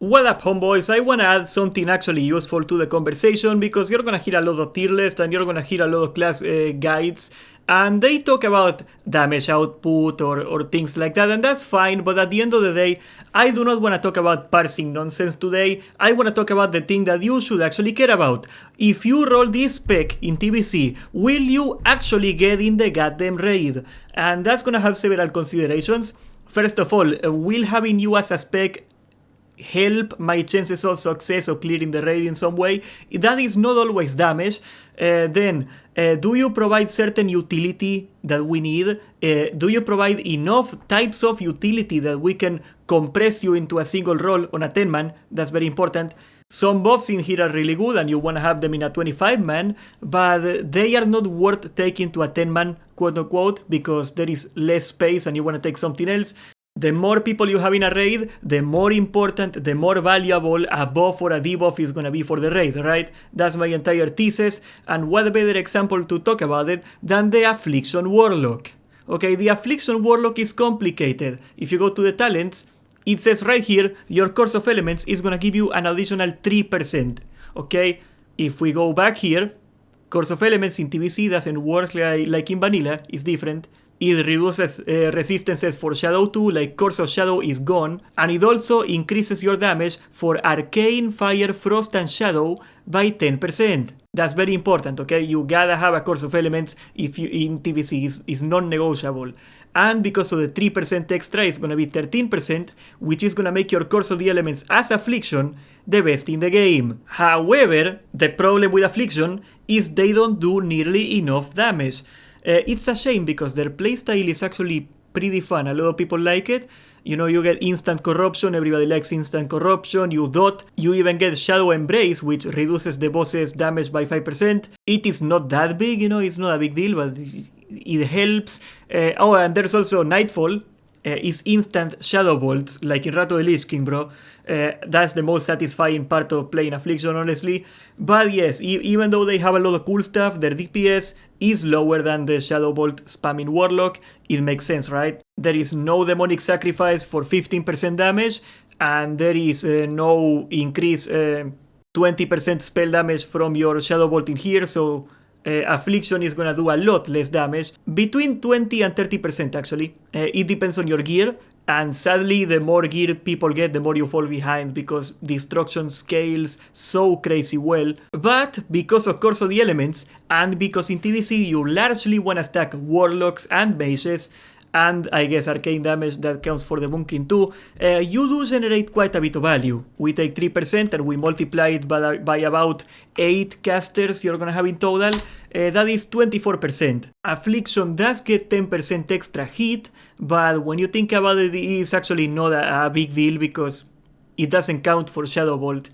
What up, homeboys? I wanna add something actually useful to the conversation because you're gonna hear a lot of tier list and you're gonna hear a lot of class guides, and they talk about damage output or things like that, and that's fine, but at the end of the day, I do not want to talk about parsing nonsense today. I want to talk about the thing that you should actually care about. If you roll this spec in TBC, will you actually get in the goddamn raid? And that's gonna have several considerations. First of all, will having you as a spec help my chances of success of clearing the raid in some way? That is not always damage. Then, do you provide certain utility that we need? Do you provide enough types of utility that we can compress you into a single roll on a 10-man? That's very important. Some buffs in here are really good and you want to have them in a 25-man, but they are not worth taking to a 10-man, quote-unquote, because there is less space and you want to take something else. The more people you have in a raid, the more important, the more valuable a buff or a debuff is gonna be for the raid, right? That's my entire thesis, and what better example to talk about it than the Affliction warlock. Okay, the Affliction warlock is complicated. If you go to the talents, it says right here, your course of elements is gonna give you an additional 3%. Okay, if we go back here, course of elements in TBC doesn't work like in vanilla, it's different. It reduces resistances for Shadow 2, like Course of Shadow is gone, and it also increases your damage for Arcane, Fire, Frost, and Shadow by 10%. That's very important, okay? You gotta have a Course of Elements if you in TBC is non-negotiable. And because of the 3% extra, it's gonna be 13%, which is gonna make your Course of the Elements as Affliction the best in the game. However, the problem with Affliction is they don't do nearly enough damage. It's a shame because their playstyle is actually pretty fun. A lot of people like it. You know, you get instant corruption, everybody likes instant corruption, you dot, you even get Shadow Embrace, which reduces the boss's damage by 5%. It is not that big, you know, it's not a big deal, but it helps. Oh, and there's also Nightfall. Is instant Shadow Bolts, like in Rato the Lich King, bro. That's the most satisfying part of playing Affliction, honestly. But yes, even though they have a lot of cool stuff, their DPS is lower than the Shadow Bolt spamming Warlock. It makes sense, right? There is no Demonic Sacrifice for 15% damage, and there is no increase 20% spell damage from your Shadow Bolt in here, so Affliction is gonna do a lot less damage, between 20 and 30% actually. It depends on your gear, and sadly the more gear people get, the more you fall behind because destruction scales so crazy well. But because of Course of the Elements, and because in TBC you largely wanna stack Warlocks and Mages, and I guess arcane damage that counts for the Boomkin too, you do generate quite a bit of value. We take 3% and we multiply it by about 8 casters you're gonna have in total. That is 24%. Affliction does get 10% extra hit, but when you think about it, it is actually not a big deal because it doesn't count for Shadow Bolt.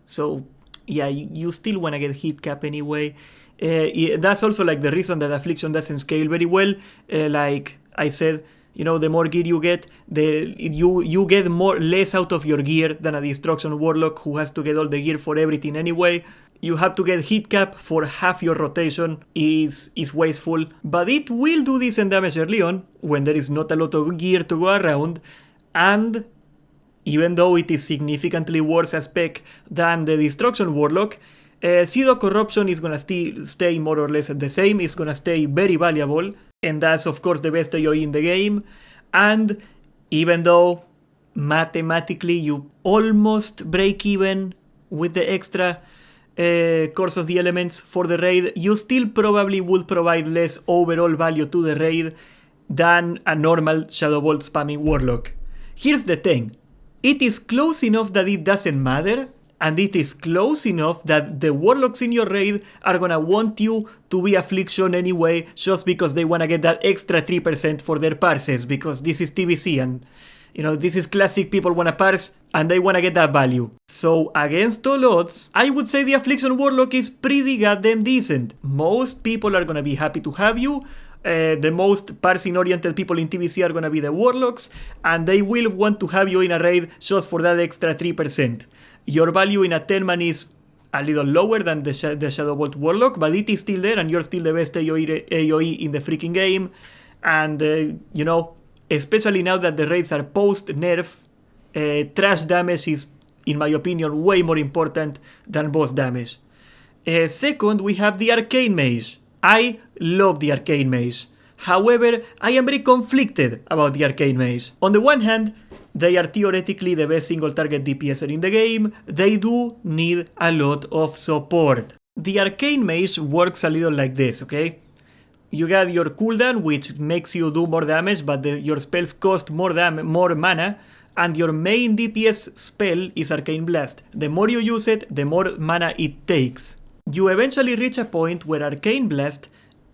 So yeah, you still wanna get hit cap anyway. That's also like the reason that Affliction doesn't scale very well. Like I said, you know, the more gear you get, you get less out of your gear than a Destruction Warlock who has to get all the gear for everything anyway. You have to get hit cap for half your rotation, is wasteful, but it will do decent damage early on when there is not a lot of gear to go around, and even though it is significantly worse as spec than the Destruction Warlock, Pseudo Corruption is gonna stay more or less the same, it's gonna stay very valuable, and that's of course the best AoE in the game. And even though mathematically you almost break even with the extra Course of the Elements for the raid, you still probably would provide less overall value to the raid than a normal Shadow Bolt spamming Warlock. Here's the thing, it is close enough that it doesn't matter, and it is close enough that the Warlocks in your raid are gonna want you to be Affliction anyway, just because they wanna get that extra 3% for their parses, because this is TBC and, you know, this is classic, people wanna parse and they wanna get that value. So against all odds, I would say the Affliction Warlock is pretty goddamn decent. Most people are gonna be happy to have you. The most parsing oriented people in TBC are gonna be the Warlocks, and they will want to have you in a raid just for that extra 3%. Your value in a 10-man is a little lower than the Shadow Bolt Warlock, but it is still there and you're still the best AoE in the freaking game. And, you know, especially now that the raids are post-nerf, trash damage is in my opinion, way more important than boss damage. Second, we have the Arcane Mage. I love the Arcane Mage. However, I am very conflicted about the Arcane Mage. On the one hand, they are theoretically the best single target DPSer in the game. They do need a lot of support. The Arcane Mage works a little like this, okay? You got your cooldown, which makes you do more damage, but your spells cost more mana, and your main DPS spell is Arcane Blast. The more you use it, the more mana it takes. You eventually reach a point where Arcane Blast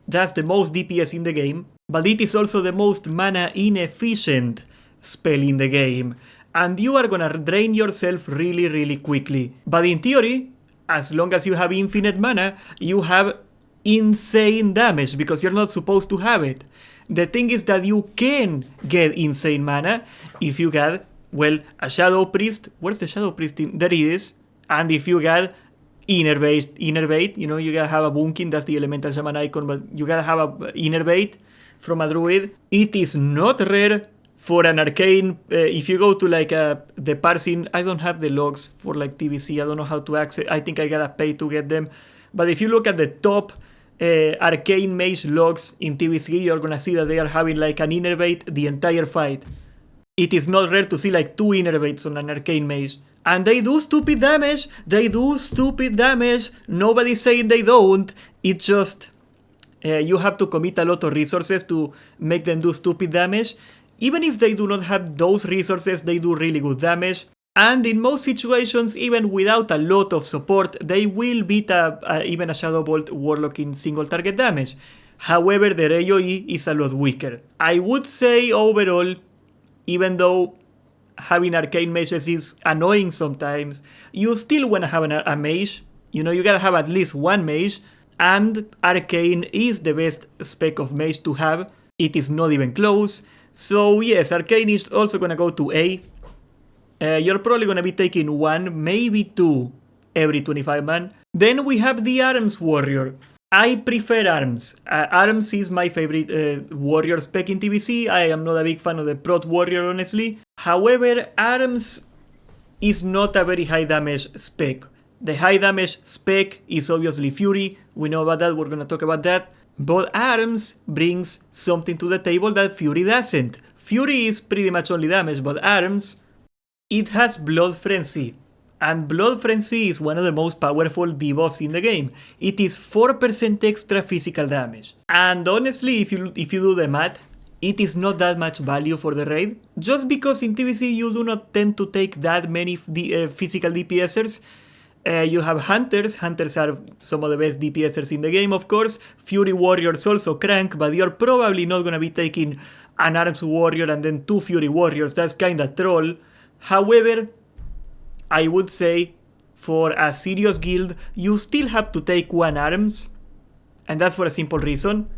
does the most DPS in the game, but it is also the most mana inefficient spell in the game, and you are gonna drain yourself really quickly. But in theory, as long as you have infinite mana, you have insane damage, because you're not supposed to have it. The thing is that you can get insane mana if you get, well, a Shadow Priest. Where's the Shadow Priest? There it is. And if you get Innervate, you know, you gotta have a Boomkin, that's the elemental shaman icon, but you gotta have a Innervate from a druid. It is not rare for an arcane. If you go to like the parsing, I don't have the logs for like TBC, I don't know how to access, I think I gotta pay to get them. But if you look at the top arcane mage logs in TBC, you're gonna see that they are having like an Innervate the entire fight. It is not rare to see like 2 Innervates on an arcane mage. And they do stupid damage. Nobody's saying they don't. It's just you have to commit a lot of resources to make them do stupid damage. Even if they do not have those resources, they do really good damage. And in most situations, even without a lot of support, they will beat even a Shadow Bolt Warlock in single target damage. However, their AoE is a lot weaker. I would say overall, even though having arcane mages is annoying sometimes, you still want to have a mage. You know, you gotta have at least one mage, and arcane is the best spec of mage to have. It is not even close. So yes, arcane is also gonna go to A. You're probably gonna be taking 1, maybe 2 every 25 man. Then we have the Arms Warrior. I prefer Arms. Arms is my favorite warrior spec in TBC. I am not a big fan of the Prot Warrior, honestly. However, Arms is not a very high damage spec. The high damage spec is obviously Fury. We know about that, we're gonna talk about that. But Arms brings something to the table that Fury doesn't. Fury is pretty much only damage, but Arms, it has Blood Frenzy. And Blood Frenzy is one of the most powerful debuffs in the game. It is 4% extra physical damage. And honestly, if you do the math, it is not that much value for the raid. Just because in TBC you do not tend to take that many physical DPSers. You have Hunters. Hunters are some of the best DPSers in the game, of course. Fury Warriors also crank, but you're probably not going to be taking an Arms Warrior and then 2 Fury Warriors. That's kinda troll. However, I would say for a serious guild, you still have to take 1 Arms, and that's for a simple reason.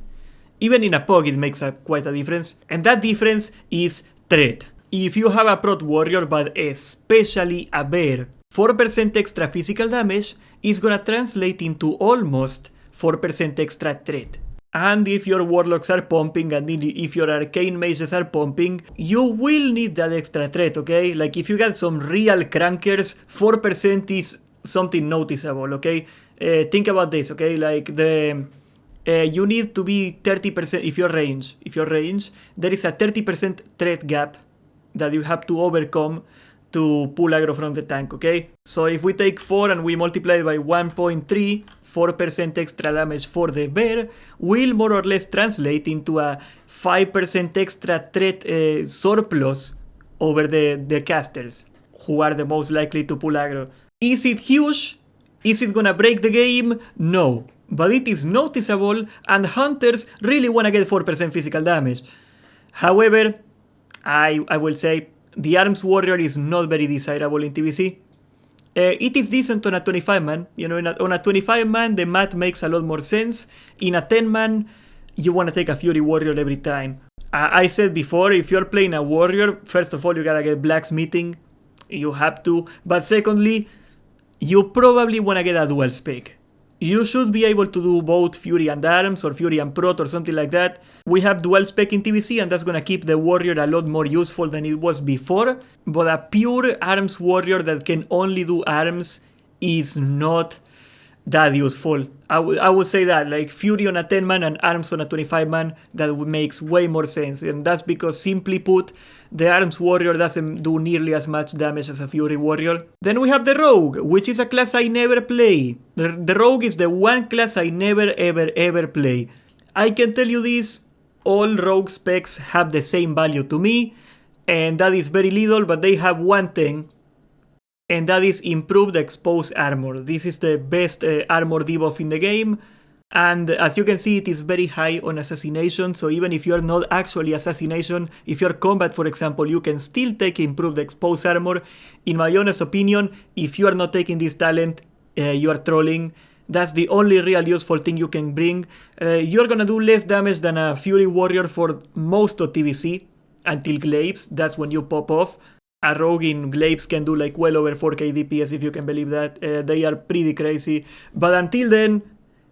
Even in a POG it makes quite a difference, and that difference is threat. If you have a Prot Warrior, but especially a Bear, 4% extra physical damage is gonna translate into almost 4% extra threat. And if your Warlocks are pumping, and if your Arcane Mages are pumping, you will need that extra threat, okay? Like if you got some real crankers, 4% is something noticeable, okay? Think about this, okay? Like you need to be 30%, if you're range, there is a 30% threat gap that you have to overcome to pull aggro from the tank, okay? So if we take 4 and we multiply it by 1.3, 4% extra damage for the bear will more or less translate into a 5% extra threat surplus over the casters, who are the most likely to pull aggro. Is it huge? Is it gonna break the game? No. But it is noticeable, and hunters really wanna get 4% physical damage. However, I will say the Arms Warrior is not very desirable in TBC. It is decent on a 25 man. You know, on a 25 man, the math makes a lot more sense. In a 10 man, you want to take a Fury Warrior every time. I said before, if you're playing a Warrior, first of all, you gotta get Blacksmithing. You have to. But secondly, you probably want to get a dual spec. You should be able to do both Fury and Arms or Fury and Prot or something like that. We have dual spec in TBC and that's gonna keep the warrior a lot more useful than it was before. But a pure Arms warrior that can only do Arms is not that useful. I would say that, like, Fury on a 10-man and Arms on a 25-man, that makes way more sense. And that's because, simply put, the Arms warrior doesn't do nearly as much damage as a Fury warrior. Then we have the Rogue, which is a class I never play. The Rogue is the one class I never ever play. I can tell you this, all Rogue specs have the same value to me, and that is very little, but they have one thing, and that is improved exposed armor. This is the best armor debuff in the game, and as you can see, it is very high on assassination, so even if you're not actually assassination, if you're combat, for example, you can still take improved exposed armor. In my honest opinion, if you are not taking this talent, you are trolling. That's the only real useful thing you can bring. You're gonna do less damage than a Fury warrior for most of TBC, until Glaives, that's when you pop off. A rogue in Glaives can do like well over 4k DPS, if you can believe that. They are pretty crazy. But until then,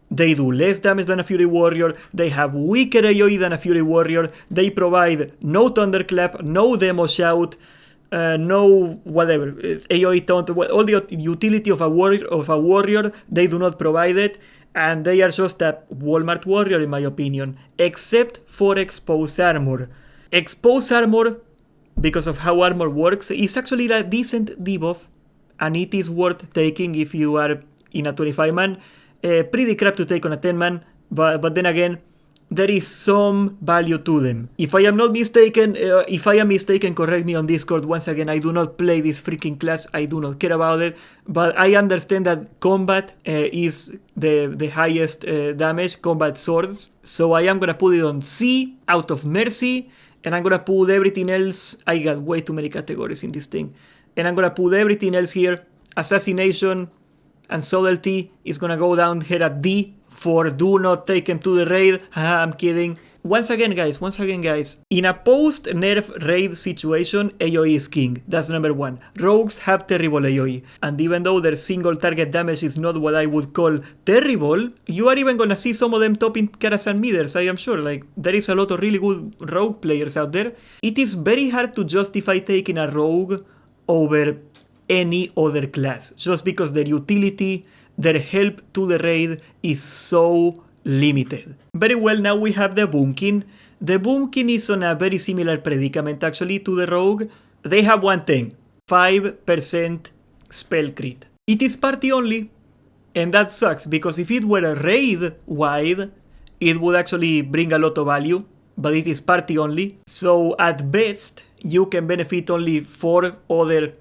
they do less damage than a Fury warrior. They have weaker AoE than a Fury warrior. They provide no Thunderclap, no Demo Shout, no whatever, AoE taunt, all the utility of a warrior, they do not provide it. And they are just a Walmart warrior in my opinion. Except for exposed armor. Exposed armor, because of how armor works, is actually a decent debuff, and it is worth taking if you are in a 25-man. Pretty crap to take on a 10-man, but then again, there is some value to them. If I am not mistaken, correct me on Discord. Once again, I do not play this freaking class, I do not care about it, but I understand that combat is the highest damage, combat swords, so I am gonna put it on C, out of mercy. And I'm gonna put everything else. I got way too many categories in this thing. And I'm gonna put everything else here. Assassination and subtlety is gonna go down here at D for do not take him to the raid. Haha, I'm kidding. Once again, guys. In a post-nerf raid situation, AoE is king. That's number one. Rogues have terrible AoE. And even though their single target damage is not what I would call terrible, you are even gonna see some of them topping Karas and Miders, I am sure. Like, there is a lot of really good rogue players out there. It is very hard to justify taking a rogue over any other class, just because their utility, their help to the raid is so limited. Very well, now we have the Boomkin. The Boomkin is on a very similar predicament actually to the Rogue. They have one thing, 5% spell crit. It is party only, and that sucks, because if it were a raid wide, it would actually bring a lot of value, but it is party only. So at best, you can benefit only 4 other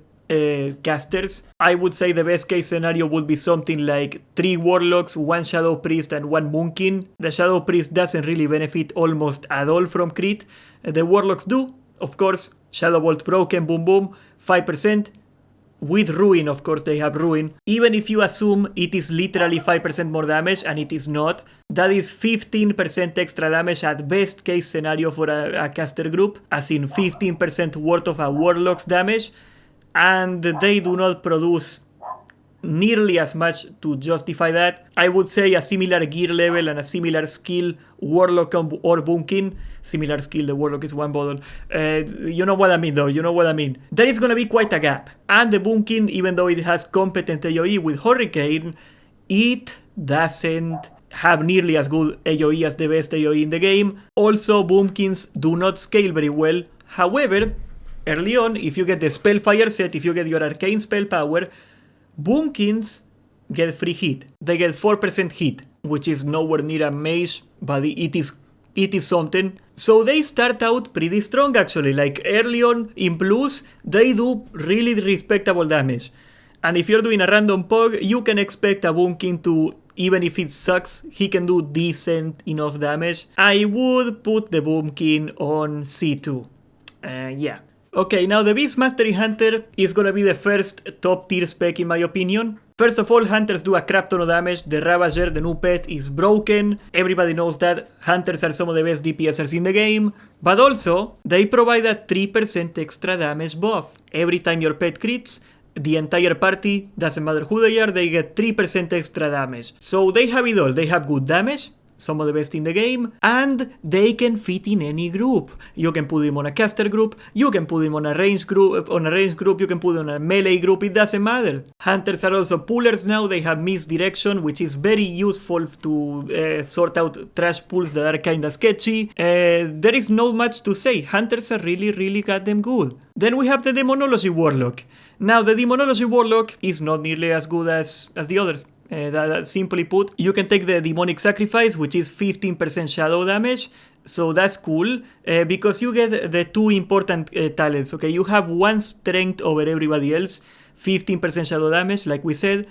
casters. I would say the best case scenario would be something like 3 warlocks, 1 shadow priest and 1 Boomkin. The shadow priest doesn't really benefit almost at all from crit. The warlocks do, of course. Shadow bolt broken, boom boom, 5%. With ruin, of course, they have ruin. Even if you assume it is literally 5% more damage, and it is not, that is 15% extra damage at best case scenario for a caster group, as in 15% worth of a warlock's damage. And they do not produce nearly as much to justify that. I would say a similar gear level and a similar skill, Warlock or Boomkin. Similar skill, the Warlock is 1 bottle. You know what I mean though, you know what I mean. There is gonna be quite a gap. And the Boomkin, even though it has competent AoE with Hurricane, it doesn't have nearly as good AoE as the best AoE in the game. Also, Boomkins do not scale very well. However, early on, if you get the Spellfire set, if you get your Arcane spell power, Boomkins get free hit. They get 4% hit, which is nowhere near a mage, but it is something. So they start out pretty strong actually. Like early on in blues, they do really respectable damage. And if you're doing a random pog, you can expect a Boomkin to, even if it sucks, he can do decent enough damage. I would put the Boomkin on C2. Yeah. Okay, now the Beast Mastery Hunter is gonna be the first top tier spec in my opinion. First of all, Hunters do a crap ton of damage. The Ravager, the new pet, is broken. Everybody knows that. Hunters are some of the best DPSers in the game. But also, they provide a 3% extra damage buff. Every time your pet crits, the entire party, doesn't matter who they are, they get 3% extra damage. So they have it all. They have good damage, some of the best in the game, and they can fit in any group. You can put him on a caster group, you can put him on a range group, you can put him on a melee group, it doesn't matter. Hunters are also pullers now, they have misdirection, which is very useful to sort out trash pools that are kinda sketchy. There is not much to say, hunters are really goddamn good. Then we have the Demonology Warlock. Now the Demonology Warlock is not nearly as good as the others. That simply put, you can take the Demonic Sacrifice, which is 15% shadow damage, so that's cool, because you get the two important talents, okay? You have one strength over everybody else, 15% shadow damage, like we said,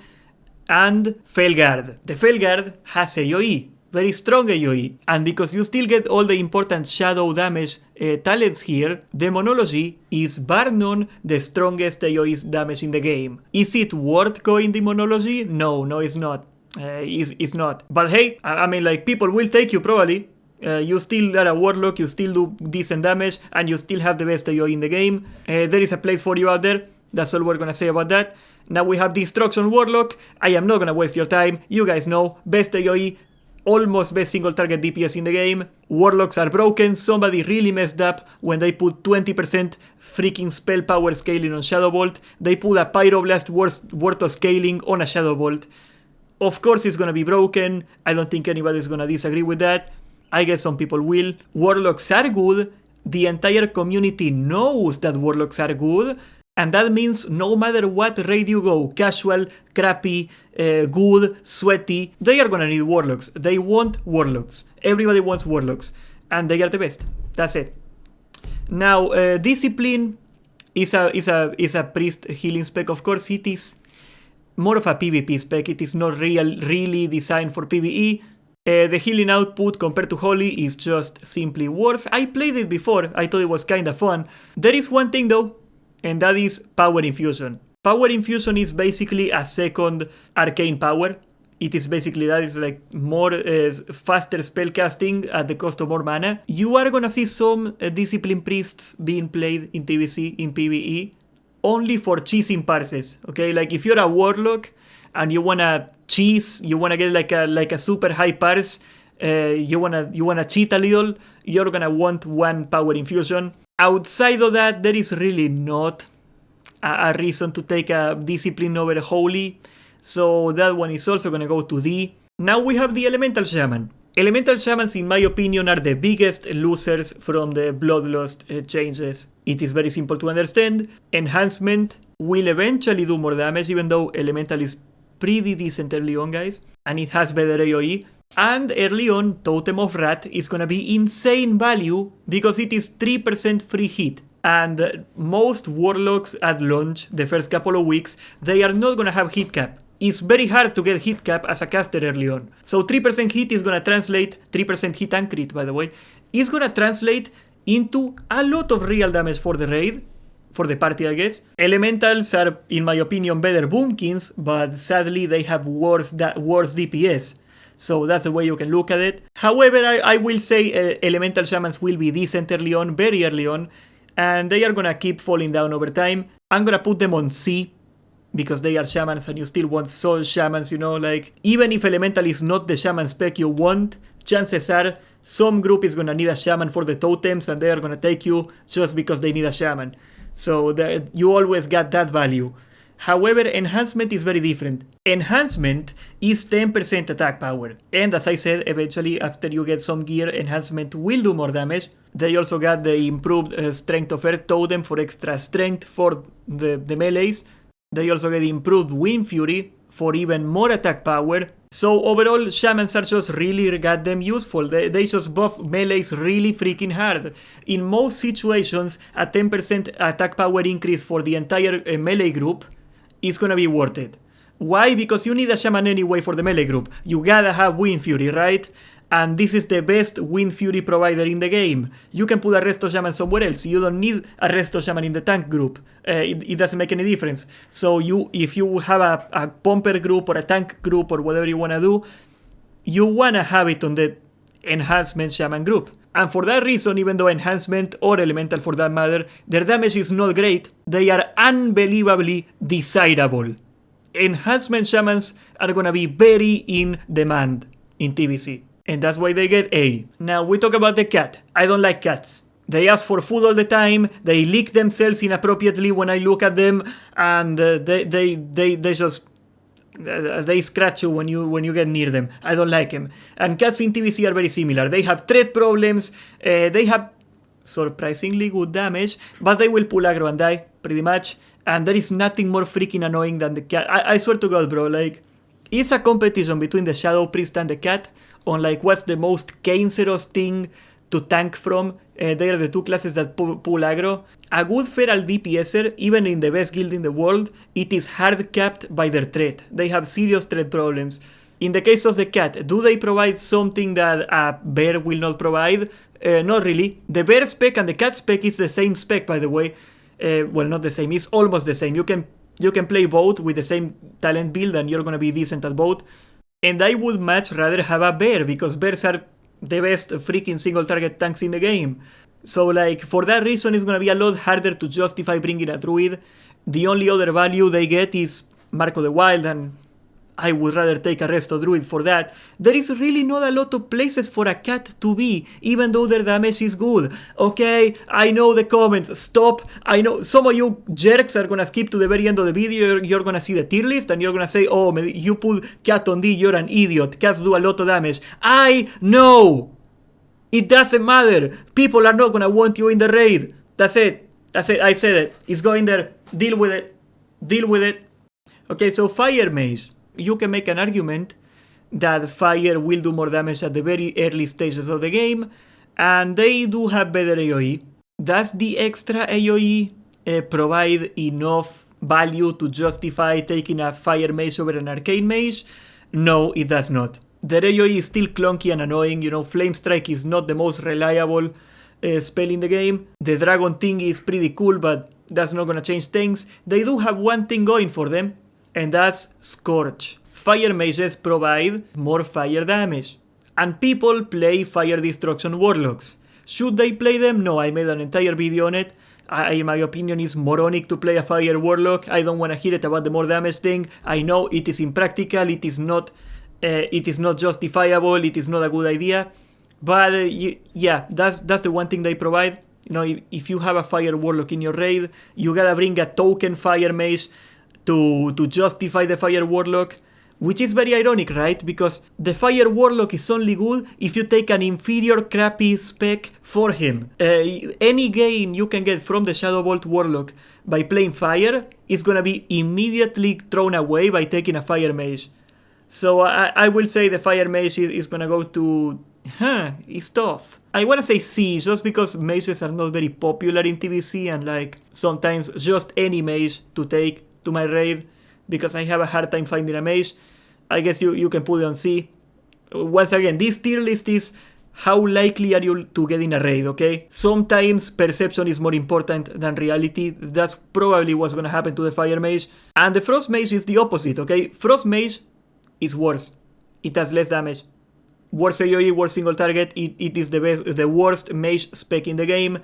and Felguard. The Felguard has AoE, very strong AoE, and because you still get all the important shadow damage talents here, Demonology is bar none the strongest AoE damage in the game. Is it worth going Demonology? No, it's not. It's not. But hey, I mean, like, people will take you probably. You still are a warlock, you still do decent damage, and you still have the best AoE in the game. There is a place for you out there. That's all we're gonna say about that. Now we have Destruction Warlock. I am not gonna waste your time. You guys know, best AoE, almost best single target DPS in the game. Warlocks are broken. Somebody really messed up when they put 20% freaking spell power scaling on Shadow Bolt. They put a Pyroblast worth of scaling on a Shadow Bolt. Of course it's gonna be broken. I don't think anybody's gonna disagree with that. I guess some people will. Warlocks are good. The entire community knows that Warlocks are good. And that means no matter what raid you go, casual, crappy, good, sweaty, they are gonna need Warlocks. They want Warlocks. Everybody wants Warlocks. And they are the best. That's it. Now, Discipline is a priest healing spec. Of course, it is more of a PvP spec. It is not really designed for PvE. The healing output compared to Holy is just simply worse. I played it before. I thought it was kinda fun. There is one thing though, and that is Power Infusion. Power Infusion is basically a second Arcane power. It is basically that. It's like more faster spellcasting at the cost of more mana. You are gonna see some Discipline Priests being played in TBC, in PvE, only for cheesing parses, okay? Like if you're a Warlock and you wanna cheese, you wanna get like a super high parse, you wanna cheat a little, you're gonna want one Power Infusion. Outside of that, there is really not a reason to take a Discipline over Holy, so that one is also gonna go to D. Now we have the Elemental Shaman. Elemental Shamans, in my opinion, are the biggest losers from the Bloodlust changes. It is very simple to understand. Enhancement will eventually do more damage, even though Elemental is pretty decent early on, guys, and it has better AoE. And early on, Totem of Wrath is gonna be insane value because it is 3% free hit. And most Warlocks at launch, the first couple of weeks, they are not gonna have hit cap. It's very hard to get hit cap as a caster early on. So 3% hit is gonna translate, 3% hit and crit by the way, is gonna translate into a lot of real damage for the raid. For the party, I guess. Elementals are, in my opinion, better Boomkins, but sadly they have worse DPS. So that's the way you can look at it. However, I will say Elemental Shamans will be decent early on, very early on, and they are gonna keep falling down over time. I'm gonna put them on C, because they are Shamans and you still want Soul Shamans, you know, like, even if Elemental is not the Shaman spec you want, chances are some group is gonna need a Shaman for the totems and they are gonna take you just because they need a Shaman. So you always got that value. However, Enhancement is very different. Enhancement is 10% attack power. And as I said, eventually after you get some gear, Enhancement will do more damage. They also got the improved Strength of Earth Totem for extra strength for the melees. They also get improved Wind Fury for even more attack power. So overall, Shamans are just really goddamn useful. They just buff melees really freaking hard. In most situations, a 10% attack power increase for the entire melee group is gonna be worth it. Why? Because you need a Shaman anyway for the melee group. You gotta have Wind Fury, right? And this is the best Wind Fury provider in the game. You can put a Resto Shaman somewhere else. You don't need a Resto Shaman in the tank group. It doesn't make any difference. So if you have a Pomper group or a tank group or whatever you wanna do, you wanna have it on the Enhancement Shaman group. And for that reason, even though Enhancement or Elemental for that matter, their damage is not great, they are unbelievably desirable. Enhancement shamans are gonna be very in demand in TBC. And that's why they get A. Now we talk about the cat. I don't like cats. They ask for food all the time, they lick themselves inappropriately when I look at them, and they just... they scratch you when you get near them. I don't like them. And cats in TBC are very similar. They have threat problems, they have surprisingly good damage, but they will pull aggro and die, pretty much. And there is nothing more freaking annoying than the cat. I swear to God, bro, like, it's a competition between the Shadow Priest and the cat on like what's the most cancerous thing to tank from. They are the two classes that pull aggro. A good feral DPSer, even in the best guild in the world, it is hard capped by their threat. They have serious threat problems. In the case of the cat, do they provide something that a bear will not provide? Not really. The bear spec and the cat spec is the same spec, by the way. Well, not the same, it's almost the same. You can play both with the same talent build and you're gonna be decent at both. And I would much rather have a bear, because bears are the best freaking single target tanks in the game. So like, for that reason, it's gonna be a lot harder to justify bringing a druid. The only other value they get is Mark of the Wild, and I would rather take a resto druid for that. There is really not a lot of places for a cat to be, even though their damage is good. Okay, I know the comments, stop. I know some of you jerks are gonna skip to the very end of the video. You're gonna see the tier list and you're gonna say, oh, you put cat on D, you're an idiot. Cats do a lot of damage. I know! It doesn't matter. People are not gonna want you in the raid. That's it. That's it. I said it. It's going there. Deal with it. Deal with it. Okay, so Fire Mage. You can make an argument that fire will do more damage at the very early stages of the game, and they do have better AoE. Does the extra AoE provide enough value to justify taking a Fire Mage over an Arcane Mage? No, it does not. Their AoE is still clunky and annoying. You know, Flame Strike is not the most reliable spell in the game. The Dragon thing is pretty cool, but that's not gonna change things. They do have one thing going for them, and that's Scorch. Fire mages provide more fire damage. And people play fire destruction warlocks. Should they play them? No, I made an entire video on it. In my opinion, it's moronic to play a fire warlock. I don't want to hear it about the more damage thing. I know it is impractical, it is not justifiable, it is not a good idea. But yeah, that's the one thing they provide. You know, if you have a fire warlock in your raid, you gotta bring a token fire mage to justify the fire warlock, which is very ironic, right? Because the fire warlock is only good if you take an inferior crappy spec for him. Any gain you can get from the Shadow Bolt warlock by playing fire is gonna be immediately thrown away by taking a fire mage. So I will say the fire mage is gonna go to... it's tough. I wanna say C, just because mages are not very popular in TBC, and like sometimes just any mage to take to my raid, because I have a hard time finding a mage. I guess you can put it on C. Once again, this tier list is how likely are you to get in a raid, okay? Sometimes perception is more important than reality. That's probably what's gonna happen to the fire mage. And the frost mage is the opposite, okay? Frost mage is worse. It has less damage. Worse AoE, worse single target. It is the worst mage spec in the game.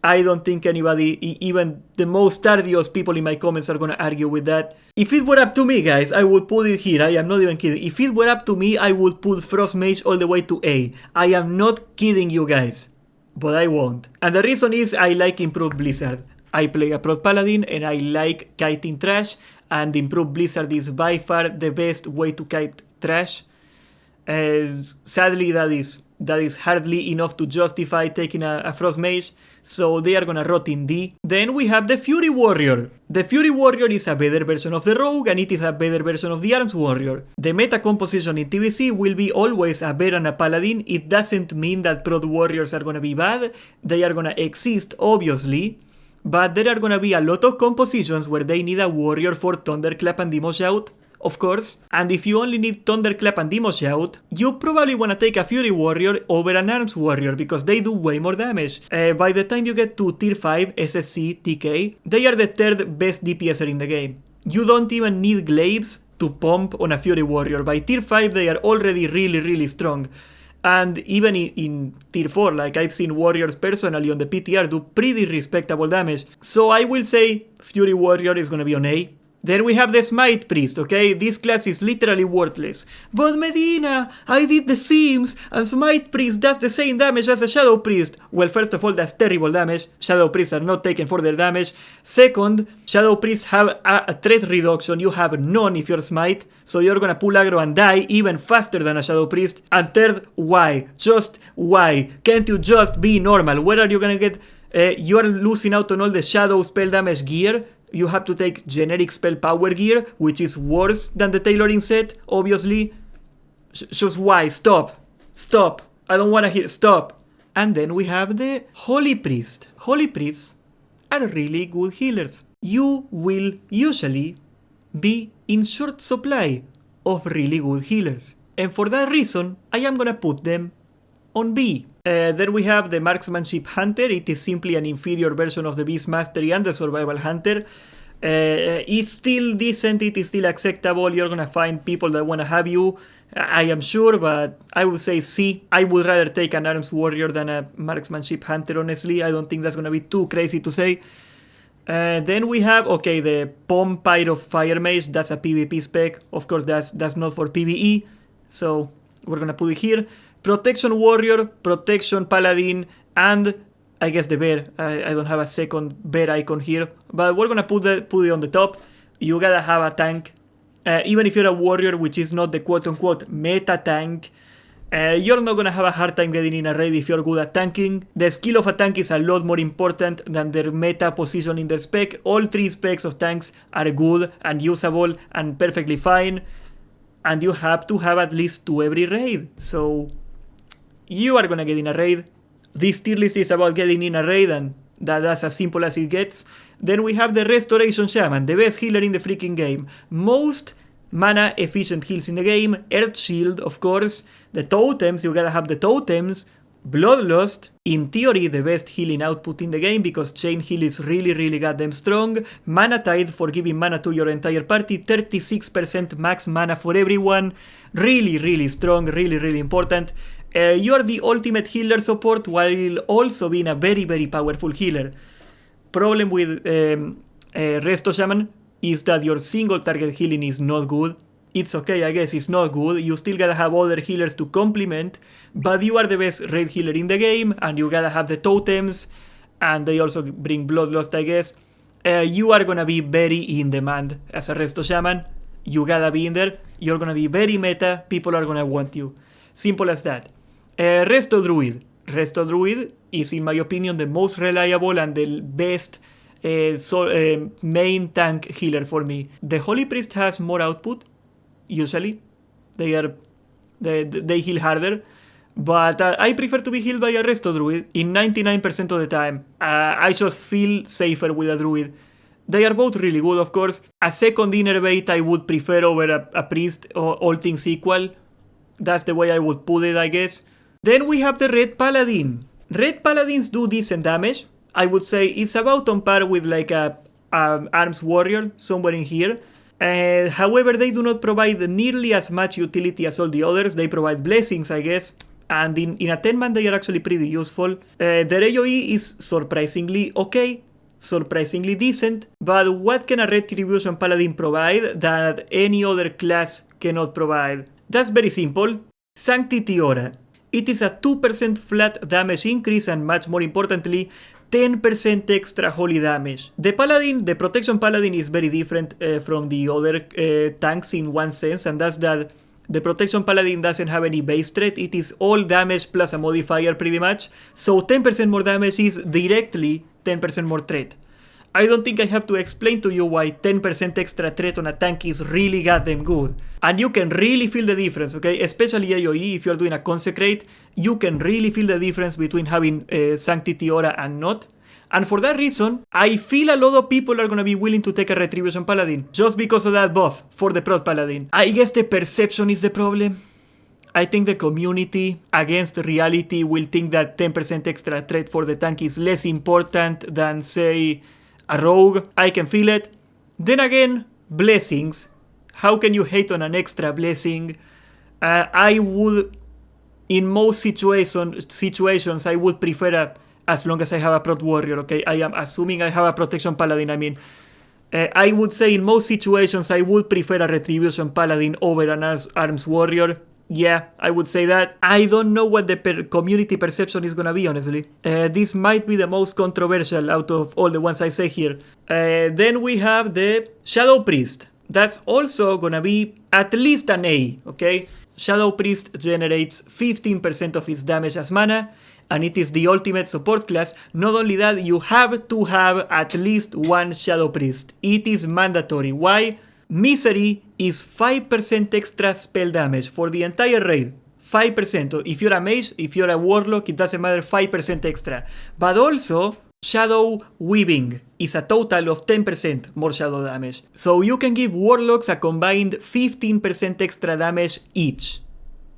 I don't think anybody, even the most arduous people in my comments, are gonna argue with that. If it were up to me, guys, I would put it here. I am not even kidding. If it were up to me, I would put Frost Mage all the way to A. I am not kidding you guys, but I won't. And the reason is I like Improved Blizzard. I play a Prot Paladin and I like kiting trash, and Improved Blizzard is by far the best way to kite trash. Sadly, that is hardly enough to justify taking a Frost Mage, so they are gonna rot in D. Then we have the Fury Warrior. The Fury Warrior is a better version of the Rogue, and it is a better version of the Arms Warrior. The meta composition in TBC will be always a Bear and a Paladin. It doesn't mean that Prot Warriors are gonna be bad. They are gonna exist, obviously, but there are gonna be a lot of compositions where they need a Warrior for Thunderclap and Demo Shout, of course. And if you only need Thunderclap and Demo Shout, you probably want to take a Fury Warrior over an Arms Warrior, because they do way more damage. By the time you get to Tier 5, SSC, TK, they are the third best DPSer in the game. You don't even need Glaives to pump on a Fury Warrior. By Tier 5, they are already really strong. And even in tier 4, like I've seen warriors personally on the PTR do pretty respectable damage. So I will say Fury Warrior is gonna be on A. Then we have the Smite Priest, okay? This class is literally worthless. But Medina, I did the Sims, and Smite Priest does the same damage as a Shadow Priest. Well, first of all, that's terrible damage. Shadow Priests are not taken for their damage. Second, Shadow Priests have a threat reduction. You have none if you're Smite, so you're gonna pull aggro and die even faster than a Shadow Priest. And third, why? Just why? Can't you just be normal? Where are you gonna get... you are losing out on all the Shadow spell damage gear. You have to take generic spell power gear, which is worse than the tailoring set, obviously. Just why? Stop. Stop. I don't want to hear. Stop. And then we have the Holy Priest. Holy Priests are really good healers. You will usually be in short supply of really good healers. And for that reason, I am gonna put them on B. Then we have the Marksmanship Hunter. It is simply an inferior version of the Beast Mastery and the Survival Hunter. It's still decent, it is still acceptable. You're gonna find people that wanna have you, I am sure, but I would say C. I would rather take an Arms Warrior than a Marksmanship Hunter, honestly. I don't think that's gonna be too crazy to say. Then we have, okay, the Pom Pyro Fire Mage. That's a PvP spec. Of course, that's not for PvE, so we're gonna put it here. Protection Warrior, Protection Paladin, and I guess the Bear. I don't have a second Bear icon here, but we're gonna put it on the top. You gotta have a tank. Even if you're a warrior, which is not the quote-unquote meta tank, you're not gonna have a hard time getting in a raid if you're good at tanking. The skill of a tank is a lot more important than their meta position in their spec. All 3 specs of tanks are good and usable and perfectly fine, and you have to have at least 2 every raid. So you are gonna get in a raid. This tier list is about getting in a raid, and that's as simple as it gets. Then we have the Restoration Shaman, the best healer in the freaking game. Most mana efficient heals in the game. Earth Shield, of course. The totems, you gotta have the totems. Bloodlust, in theory the best healing output in the game because Chain Heal is really goddamn strong. Mana Tide for giving mana to your entire party. 36% max mana for everyone. Really strong, really important. You are the ultimate healer support while also being a very powerful healer. Problem with Resto Shaman is that your single target healing is not good. It's okay, I guess it's not good. You still gotta have other healers to complement, but you are the best raid healer in the game, and you gotta have the totems, and they also bring Bloodlust, I guess. You are gonna be very in demand as a Resto Shaman. You gotta be in there. You're gonna be very meta. People are gonna want you. Simple as that. Resto Druid. Resto Druid is, in my opinion, the most reliable and the best main tank healer for me. The Holy Priest has more output, usually. They heal harder. But I prefer to be healed by a Resto Druid in 99% of the time. I just feel safer with a Druid. They are both really good, of course. A second innervate I would prefer over a Priest, all things equal. That's the way I would put it, I guess. Then we have the Red Paladin. Red Paladins do decent damage. I would say it's about on par with like a Arms Warrior, somewhere in here. However, they do not provide nearly as much utility as all the others. They provide blessings, I guess. And in a 10-man they are actually pretty useful. Their AoE is surprisingly okay. Surprisingly decent. But what can a Retribution Paladin provide that any other class cannot provide? That's very simple. Sanctity Aura. It is a 2% flat damage increase and much more importantly, 10% extra holy damage. The Paladin, the Protection Paladin is very different from the other tanks in one sense, and that's that the Protection Paladin doesn't have any base threat. It is all damage plus a modifier pretty much. So 10% more damage is directly 10% more threat. I don't think I have to explain to you why 10% extra threat on a tank is really goddamn good. And you can really feel the difference, okay? Especially AoE, if you're doing a Consecrate, you can really feel the difference between having Sanctity Aura and not. And for that reason, I feel a lot of people are gonna be willing to take a Retribution Paladin just because of that buff for the Prot Paladin. I guess the perception is the problem. I think the community against reality will think that 10% extra threat for the tank is less important than, say, a rogue. I can feel it. Then again, blessings. How can you hate on an extra blessing? I would in most situations, I would prefer as long as I have a prot warrior, okay? I am assuming I have a protection paladin, I mean. I would say in most situations, I would prefer a retribution paladin over an arms warrior. Yeah, I would say that. I don't know what the community perception is gonna be, honestly. This might be the most controversial out of all the ones I say here. Then we have the Shadow Priest. That's also gonna be at least an A, okay? Shadow Priest generates 15% of its damage as mana, and it is the ultimate support class. Not only that, you have to have at least one Shadow Priest. It is mandatory. Why? Misery is 5% extra spell damage for the entire raid. 5%. If you're a mage, if you're a warlock, it doesn't matter, 5% extra. But also, Shadow Weaving is a total of 10% more shadow damage. So you can give warlocks a combined 15% extra damage each.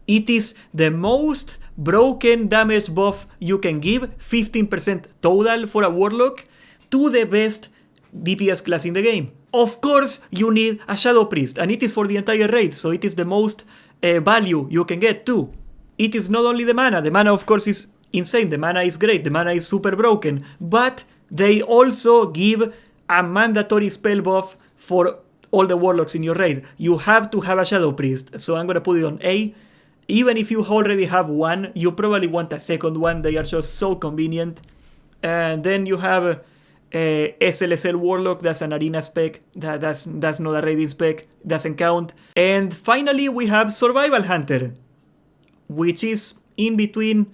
It is the most broken damage buff you can give, 15% total for a warlock, to the best DPS class in the game. Of course, you need a Shadow Priest, and it is for the entire raid, so it is the most value you can get too. It is not only the mana of course is insane, the mana is great, the mana is super broken, but they also give a mandatory spell buff for all the warlocks in your raid. You have to have a Shadow Priest, so I'm gonna put it on A. Even if you already have one, you probably want a second one, they are just so convenient. And then you have SLSL Warlock, that's an arena spec, that's not a raiding spec, doesn't count. And finally we have Survival Hunter, which is in between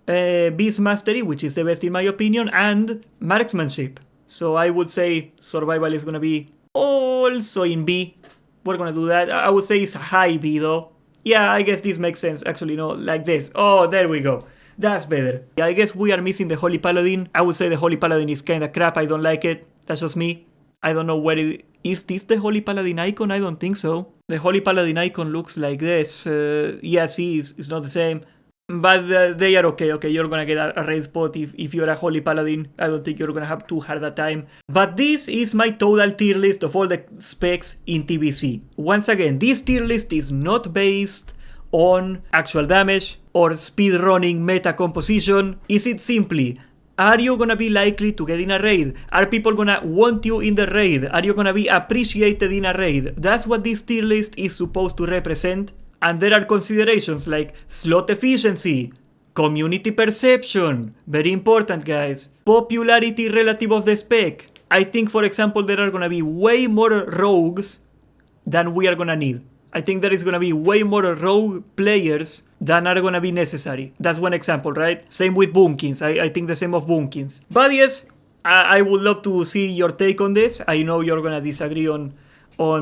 Beast Mastery, which is the best in my opinion, and Marksmanship. So I would say Survival is gonna be also in B. We're gonna do that. I would say it's a high B though. Yeah, I guess this makes sense. Actually, no, like this. Oh, there we go. That's better. Yeah, I guess we are missing the Holy Paladin. I would say the Holy Paladin is kinda crap. I don't like it. That's just me. I don't know where it is. This the Holy Paladin icon? I don't think so. The Holy Paladin icon looks like this. Yeah, see, it's not the same. But they are okay. Okay, you're gonna get a raid spot if you're a Holy Paladin. I don't think you're gonna have too hard a time. But this is my total tier list of all the specs in TBC. Once again, this tier list is not based on actual damage or speedrunning meta composition. Is it simply, are you gonna be likely to get in a raid? Are people gonna want you in the raid? Are you gonna be appreciated in a raid? That's what this tier list is supposed to represent. And there are considerations like slot efficiency, community perception, very important guys, popularity relative of the spec. I think, for example, there are gonna be way more rogues than we are gonna need. I think there is gonna be way more rogue players than are gonna be necessary. That's one example, right? Same with Boomkins. I think the same of Boomkins. But yes, I would love to see your take on this. I know you're gonna disagree on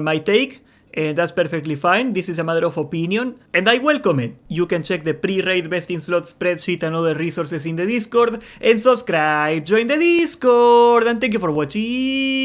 my take. And that's perfectly fine. This is a matter of opinion, and I welcome it. You can check the pre-raid best in slot spreadsheet and other resources in the Discord, and subscribe, join the Discord, and thank you for watching.